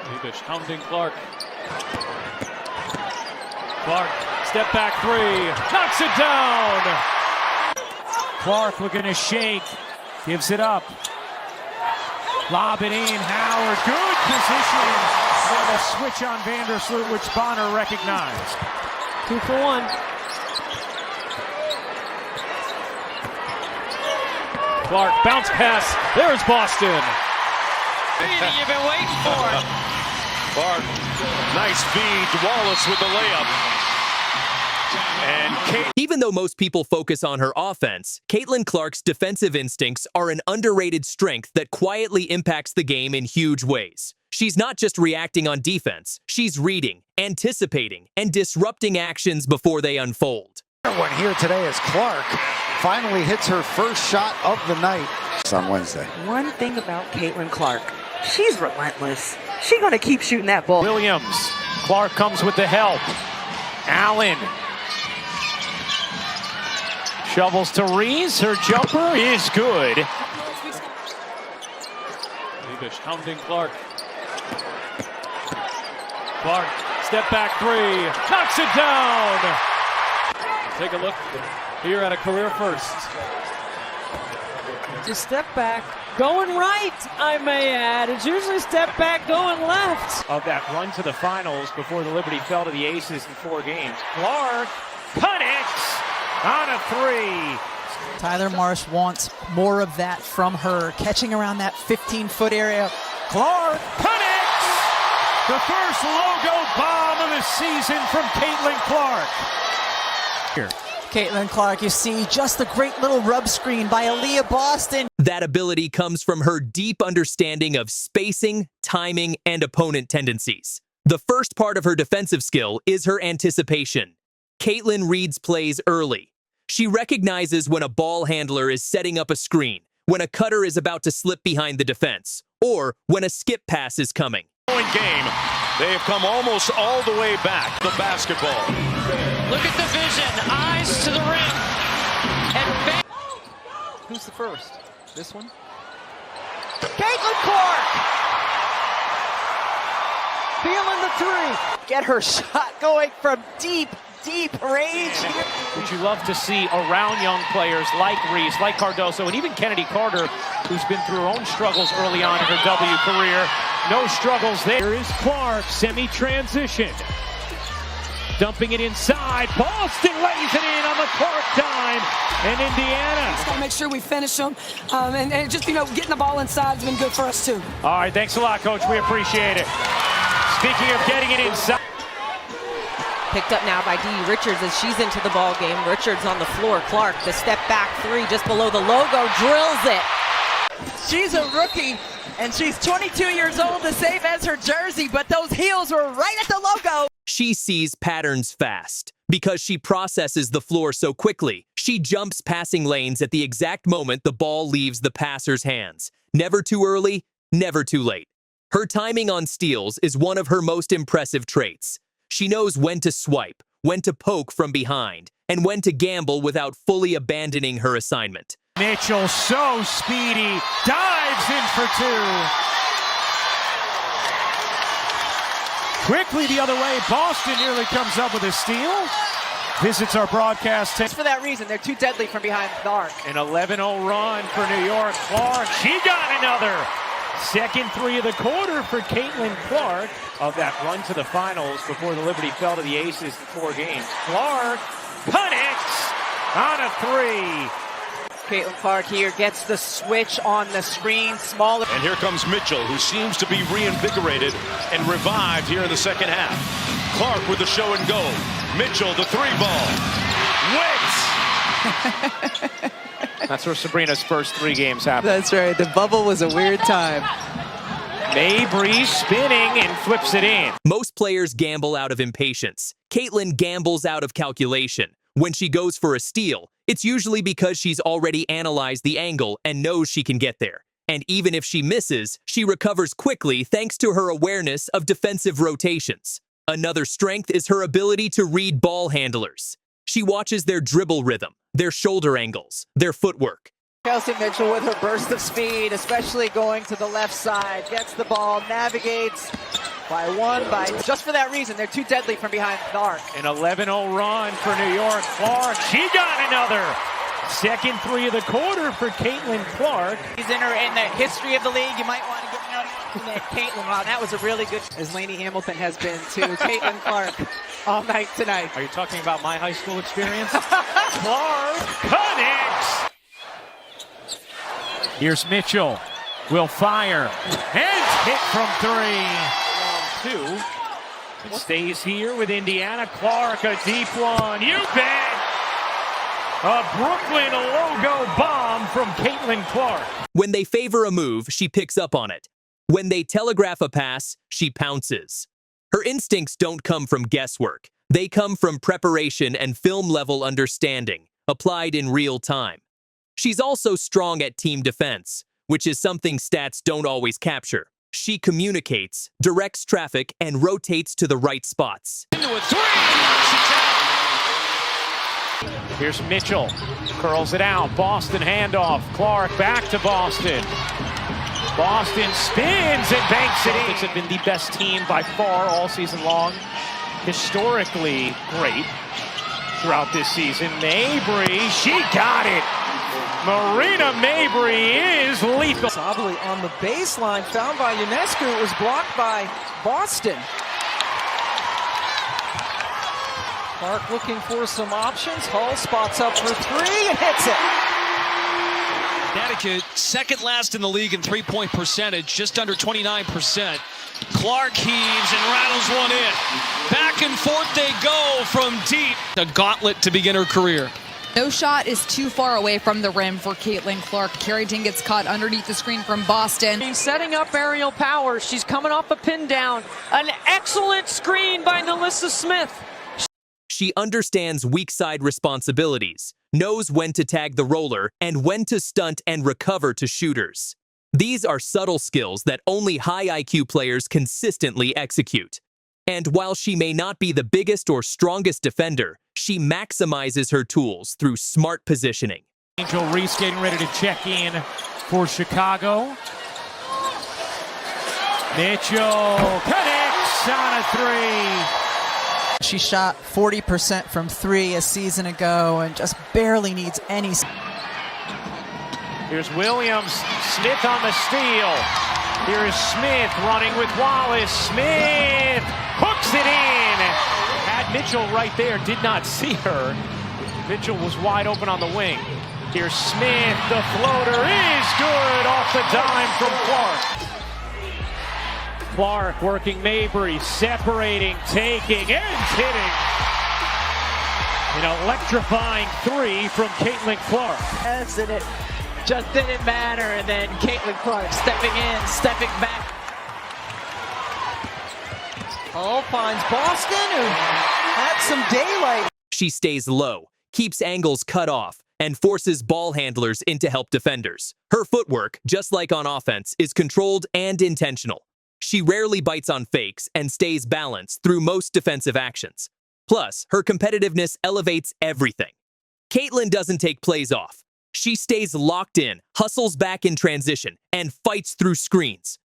Rebish hounding Clark. Clark, step back three, knocks it down. Clark looking to shake, gives it up. Lob it in, Howard, good position. Then a switch on Vandersloot, which Bonner recognized. 2 for 1. Clark, bounce pass, there's Boston. You've been waiting for it. Clark, nice feed, Wallace with the layup. And Even though most people focus on her offense, Caitlin Clark's defensive instincts are an underrated strength that quietly impacts the game in huge ways. She's not just reacting on defense, she's reading, anticipating, and disrupting actions before they unfold. One here today as Clark finally hits her first shot of the night. It's on Wednesday. One thing about Caitlin Clark, she's relentless. She's going to keep shooting that ball. Williams, Clark comes with the help. Allen. Shovels to Reese, her jumper is good. Rebish hounding Clark. Clark, step back three, knocks it down. Take a look here at a career first. Just step back, going right, I may add. It's usually step back, going left. Of that run to the finals before the Liberty fell to the Aces in 4 games. Clark connects on a 3. Tyler Marsh wants more of that from her, catching around that 15-foot area. Clark connects! The first logo bomb of the season from Caitlin Clark. Here. Caitlin Clark, you see just a great little rub screen by Aaliyah Boston. That ability comes from her deep understanding of spacing, timing, and opponent tendencies. The first part of her defensive skill is her anticipation. Caitlin reads plays early. She recognizes when a ball handler is setting up a screen, when a cutter is about to slip behind the defense, or when a skip pass is coming. game, they have come almost all the way back. The basketball. Look at the vision, eyes to the rim. And Who's the first? This one? Caitlin Clark! Feeling the three. Get her shot going from deep range. Which you love to see around young players like Reese, like Cardoso, and even Kennedy Carter, who's been through her own struggles early on in her W career. No struggles there. Here is Clark, semi-transition. Dumping it inside. Boston lays it in on the Clark dime. And Indiana. Just gotta make sure we finish them. And just, getting the ball inside has been good for us, too. All right, thanks a lot, Coach. We appreciate it. Speaking of getting it inside. Picked up now by Dee Richards as she's into the ball game. Richards on the floor. Clark, the step back three just below the logo, drills it. She's a rookie, and she's 22 years old, the same as her jersey, but those heels were right at the logo. She sees patterns fast. Because she processes the floor so quickly, she jumps passing lanes at the exact moment the ball leaves the passer's hands. Never too early, never too late. Her timing on steals is one of her most impressive traits. She knows when to swipe, when to poke from behind, and when to gamble without fully abandoning her assignment. Mitchell, so speedy, dives in for two. Quickly the other way, Boston nearly comes up with a steal. Visits our broadcast. Just for that reason, they're too deadly from behind the arc. An 11-0 run for New York. Clark, she got another. Second three of the quarter for Caitlin Clark of that run to the finals before the Liberty fell to the Aces in 4 games. Clark connects on a three. Caitlin Clark here gets the switch on the screen, smaller. And here comes Mitchell, who seems to be reinvigorated and revived here in the second half. Clark with the show and go. Mitchell, the three ball. Wins! That's where Sabrina's first 3 games happened. That's right. The bubble was a weird time. Mabry spinning and flips it in. Most players gamble out of impatience. Caitlin gambles out of calculation. When she goes for a steal, it's usually because she's already analyzed the angle and knows she can get there. And even if she misses, she recovers quickly thanks to her awareness of defensive rotations. Another strength is her ability to read ball handlers. She watches their dribble rhythm, their shoulder angles, their footwork. Kelsey Mitchell with her burst of speed, especially going to the left side, gets the ball, navigates, By one, just for that reason, they're too deadly from behind the arc. An 11-0 run for New York. Clark, she got another. Second three of the quarter for Caitlin Clark. He's in the history of the league. You might want to get out of Caitlin. Wow, that was a really good, as Lainey Hamilton has been to Caitlin Clark all night tonight. Are you talking about my high school experience? Clark connects. Here's Mitchell. Will fire. And hit from three. 2. It stays here with Indiana. Clark, a deep one. You bet. A Brooklyn logo bomb from Caitlin Clark. When they favor a move, she picks up on it. When they telegraph a pass, she pounces. Her instincts don't come from guesswork. They come from preparation and film-level understanding, applied in real time. She's also strong at team defense, which is something stats don't always capture. She communicates, directs traffic, and rotates to the right spots. Into a three. Knocks it down. Here's Mitchell, curls it out. Boston handoff. Clark back to Boston. Boston spins and banks it in. Celtics have been the best team by far all season long. Historically great throughout this season. Mabry, she got it. Marina Mabry is lethal. Probably on the baseline, found by Ionescu. It was blocked by Boston. Clark looking for some options. Hull spots up for three and hits it. Connecticut, second last in the league in three-point percentage, just under 29%. Clark heaves and rattles one in. Back and forth they go from deep. A gauntlet to begin her career. No shot is too far away from the rim for Caitlin Clark. Carrington gets caught underneath the screen from Boston. She's setting up aerial power. She's coming off a pin down. An excellent screen by Nalissa Smith. She understands weak side responsibilities, knows when to tag the roller, and when to stunt and recover to shooters. These are subtle skills that only high IQ players consistently execute. And while she may not be the biggest or strongest defender, she maximizes her tools through smart positioning. Angel Reese getting ready to check in for Chicago. Mitchell connects on a three. She shot 40% from three a season ago and just barely needs any. Here's Williams, Smith on the steal. Here is Smith running with Wallace. Smith hooks it in. Had Mitchell right there, did not see her. Mitchell was wide open on the wing. Here's Smith, the floater is good off the dime from Clark. Clark working Mabry, separating, taking, and hitting. An electrifying three from Caitlin Clark. Yes, and it just didn't matter. And then Caitlin Clark stepping in, stepping back. Oh, finds Boston, who had some daylight. She stays low, keeps angles cut off, and forces ball handlers in to help defenders. Her footwork, just like on offense, is controlled and intentional. She rarely bites on fakes and stays balanced through most defensive actions. Plus, her competitiveness elevates everything. Caitlin doesn't take plays off. She stays locked in, hustles back in transition, and fights through screens.